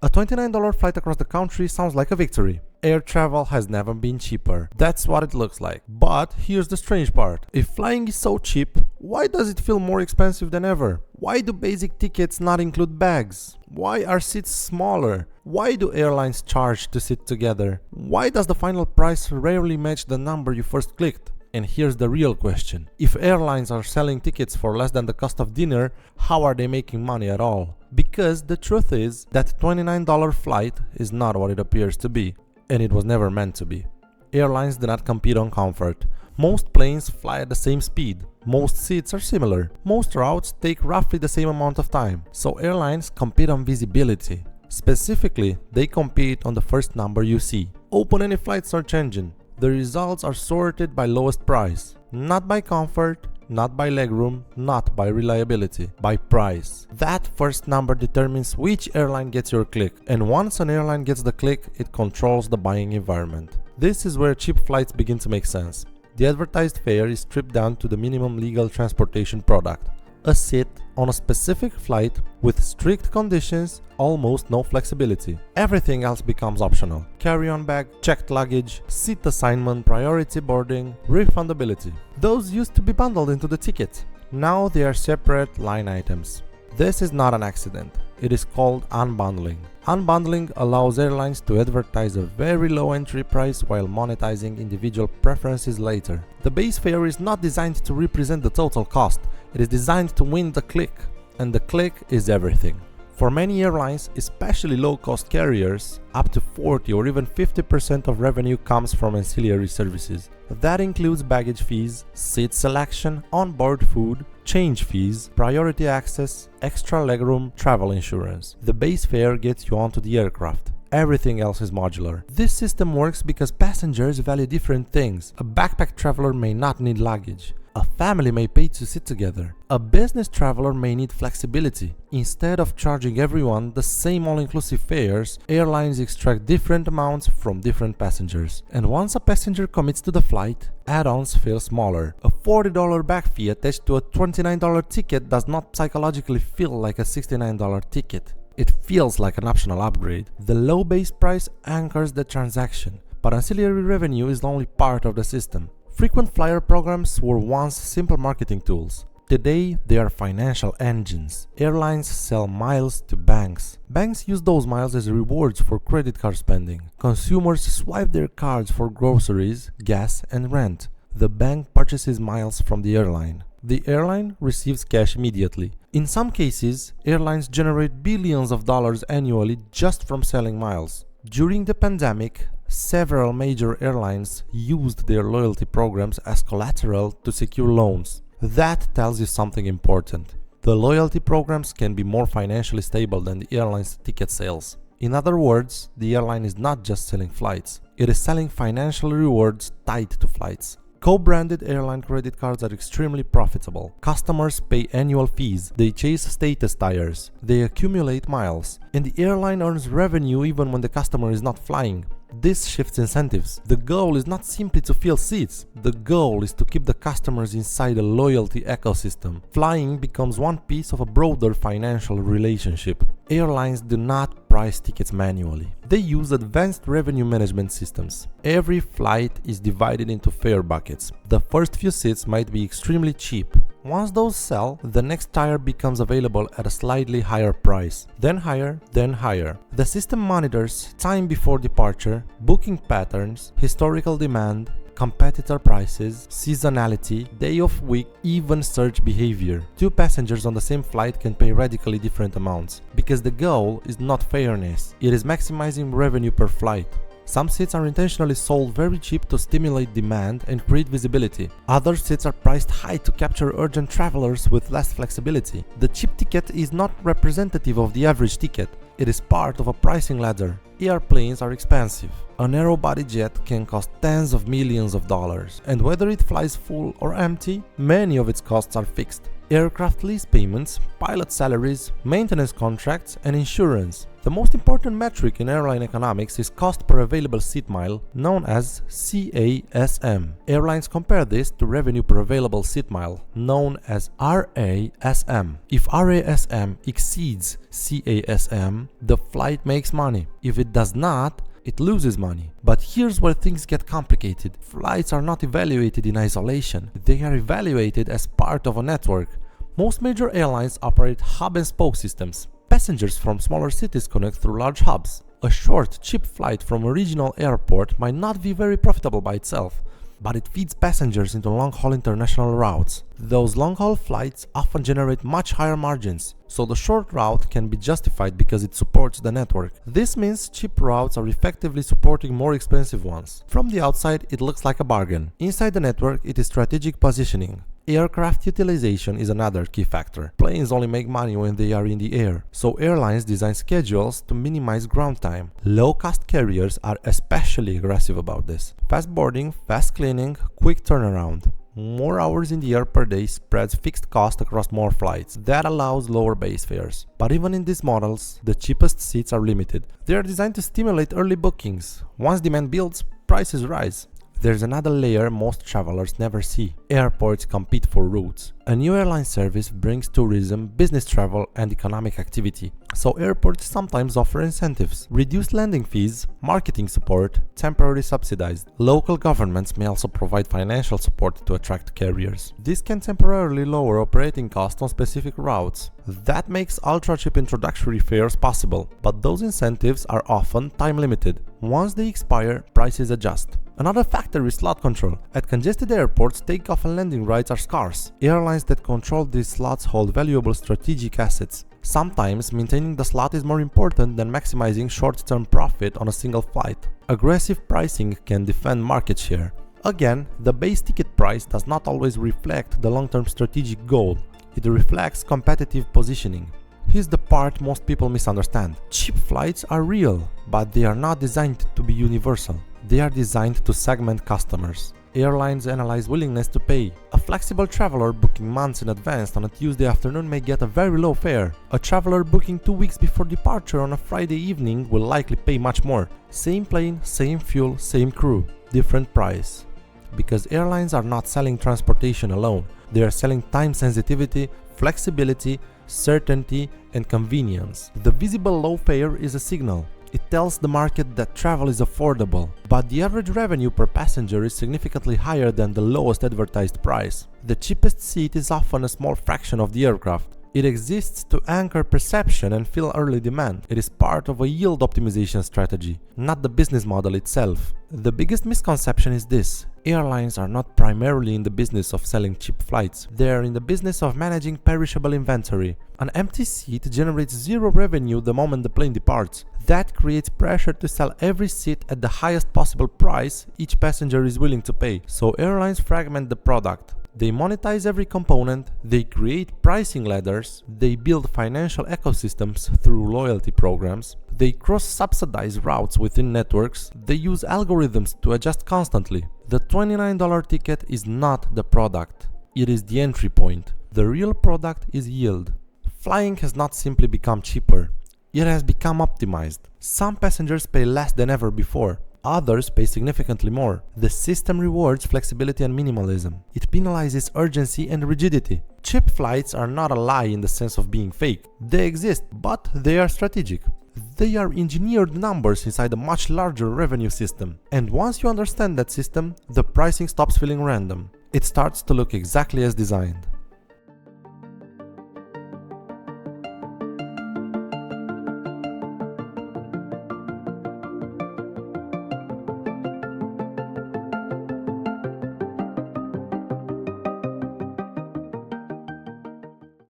A $29 flight across the country sounds like a victory. Air travel has never been cheaper. That's what it looks like. But here's the strange part. If flying is so cheap, why does it feel more expensive than ever? Why do basic tickets not include bags? Why are seats smaller? Why do airlines charge to sit together? Why does the final price rarely match the number you first clicked? And here's the real question. If airlines are selling tickets for less than the cost of dinner, how are they making money at all? Because the truth is that $29 flight is not what it appears to be, and it was never meant to be. Airlines do not compete on comfort. Most planes fly at the same speed. Most seats are similar. Most routes take roughly the same amount of time. So airlines compete on visibility. Specifically, they compete on the first number you see. Open any flight search engine. The results are sorted by lowest price, not by comfort, not by legroom, not by reliability, by price. That first number determines which airline gets your click, and once an airline gets the click, it controls the buying environment. This is where cheap flights begin to make sense. The advertised fare is stripped down to the minimum legal transportation product. A seat on a specific flight with strict conditions, almost no flexibility. Everything else becomes optional. Carry-on bag, checked luggage, seat assignment, priority boarding, refundability. Those used to be bundled into the ticket. Now they are separate line items. This is not an accident. It is called unbundling. Unbundling allows airlines to advertise a very low entry price while monetizing individual preferences later. The base fare is not designed to represent the total cost. It is designed to win the click, and the click is everything. For many airlines, especially low-cost carriers, up to 40 or even 50% of revenue comes from ancillary services. That includes baggage fees, seat selection, onboard food, change fees, priority access, extra legroom, travel insurance. The base fare gets you onto the aircraft. Everything else is modular. This system works because passengers value different things. A backpack traveler may not need luggage. A family may pay to sit together. A business traveler may need flexibility. Instead of charging everyone the same all-inclusive fares, airlines extract different amounts from different passengers. And once a passenger commits to the flight, add-ons feel smaller. A $40 bag fee attached to a $29 ticket does not psychologically feel like a $69 ticket. It feels like an optional upgrade. The low base price anchors the transaction, but ancillary revenue is only part of the system. Frequent flyer programs were once simple marketing tools. Today, they are financial engines. Airlines sell miles to banks. Banks use those miles as rewards for credit card spending. Consumers swipe their cards for groceries, gas, and rent. The bank purchases miles from the airline. The airline receives cash immediately. In some cases, airlines generate billions of dollars annually just from selling miles. During the pandemic, several major airlines used their loyalty programs as collateral to secure loans. That tells you something important. The loyalty programs can be more financially stable than the airline's ticket sales. In other words, the airline is not just selling flights, it is selling financial rewards tied to flights. Co-branded airline credit cards are extremely profitable. Customers pay annual fees, they chase status tires, they accumulate miles, and the airline earns revenue even when the customer is not flying. This shifts incentives. The goal is not simply to fill seats. The goal is to keep the customers inside a loyalty ecosystem. Flying becomes one piece of a broader financial relationship. Airlines do not price tickets manually. They use advanced revenue management systems. Every flight is divided into fare buckets. The first few seats might be extremely cheap. Once those sell, the next tire becomes available at a slightly higher price. Then higher, then higher. The system monitors time before departure, booking patterns, historical demand, competitor prices, seasonality, day of week, even search behavior. Two passengers on the same flight can pay radically different amounts, because the goal is not fairness, it is maximizing revenue per flight. Some seats are intentionally sold very cheap to stimulate demand and create visibility. Other seats are priced high to capture urgent travelers with less flexibility. The cheap ticket is not representative of the average ticket. It is part of a pricing ladder. Airplanes are expensive. A narrow-body jet can cost tens of millions of dollars, and whether it flies full or empty, many of its costs are fixed. aircraft lease payments, pilot salaries, maintenance contracts, and insurance. The most important metric in airline economics is cost per available seat mile, known as CASM. Airlines compare this to revenue per available seat mile, known as RASM. If RASM exceeds CASM, the flight makes money. If it does not, it loses money. But here's where things get complicated. Flights are not evaluated in isolation. They are evaluated as part of a network. Most major airlines operate hub and spoke systems. Passengers from smaller cities connect through large hubs. A short, cheap flight from a regional airport might not be very profitable by itself, but it feeds passengers into long-haul international routes. Those long-haul flights often generate much higher margins, so the short route can be justified because it supports the network. This means cheap routes are effectively supporting more expensive ones. From the outside, it looks like a bargain. Inside the network, it is strategic positioning. Aircraft utilization is another key factor. Planes only make money when they are in the air, so airlines design schedules to minimize ground time. Low-cost carriers are especially aggressive about this. Fast boarding, fast cleaning, quick turnaround. More hours in the air per day spreads fixed cost across more flights. That allows lower base fares. But even in these models, the cheapest seats are limited. They are designed to stimulate early bookings. Once demand builds, prices rise. There's another layer most travelers never see. Airports compete for routes. A new airline service brings tourism, business travel, and economic activity. So airports sometimes offer incentives, reduced landing fees, marketing support, temporary subsidized. Local governments may also provide financial support to attract carriers. This can temporarily lower operating costs on specific routes. That makes ultra-cheap introductory fares possible, but those incentives are often time-limited. Once they expire, prices adjust. Another factor is slot control. At congested airports, takeoff and landing rights are scarce. Airlines that control these slots hold valuable strategic assets. Sometimes maintaining the slot is more important than maximizing short-term profit on a single flight. Aggressive pricing can defend market share. Again, the base ticket price does not always reflect the long-term strategic goal. It reflects competitive positioning. Here's the part most people misunderstand. Cheap flights are real, but they are not designed to be universal. They are designed to segment customers. Airlines analyze willingness to pay. A flexible traveler booking months in advance on a Tuesday afternoon may get a very low fare. A traveler booking 2 weeks before departure on a Friday evening will likely pay much more. Same plane, same fuel, same crew, different price. Because airlines are not selling transportation alone. They are selling time sensitivity, flexibility, certainty, and convenience. The visible low fare is a signal. It tells the market that travel is affordable, but the average revenue per passenger is significantly higher than the lowest advertised price. The cheapest seat is often a small fraction of the aircraft. It exists to anchor perception and fill early demand. It is part of a yield optimization strategy, not the business model itself. The biggest misconception is this: airlines are not primarily in the business of selling cheap flights. They are in the business of managing perishable inventory. An empty seat generates zero revenue the moment the plane departs. That creates pressure to sell every seat at the highest possible price each passenger is willing to pay. So airlines fragment the product. They monetize every component, they create pricing ladders, they build financial ecosystems through loyalty programs, they cross-subsidize routes within networks, they use algorithms to adjust constantly. The $29 ticket is not the product, it is the entry point. The real product is yield. Flying has not simply become cheaper, it has become optimized. Some passengers pay less than ever before. Others pay significantly more. The system rewards flexibility and minimalism. It penalizes urgency and rigidity. Cheap flights are not a lie in the sense of being fake. They exist, but they are strategic. They are engineered numbers inside a much larger revenue system. And once you understand that system, the pricing stops feeling random. It starts to look exactly as designed.